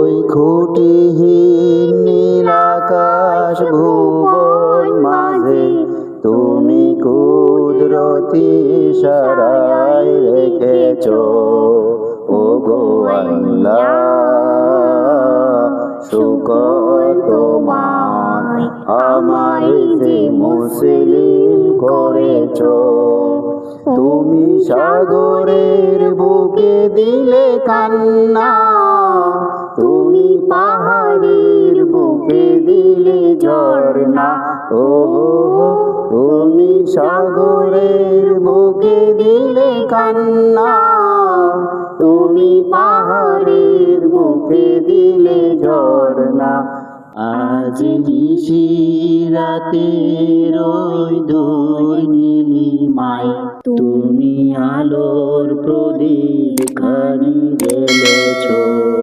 ওই খুঁটিহীন নীল আকাশ ভুবন মাঝে তুমি কুদরতি ইশারায় রেখেছ ওগো আল্লাহ, শুকর তোমার আমায় যে মুসলিম করেছ। তুমি সাগরের বুকে দিলে কান্না, তুমি পাহাড়ের বুকে দিলে ঝর্ণা। ও তুমি সাগরের বুকে দিলে কান্না, তুমি পাহাড়ের বুকে দিলে ঝর্ণা। আজ নিশি রাতের ওই দূর নীলিমায় তুমি আলোর প্রদীপ খানি জ্বেলেছ।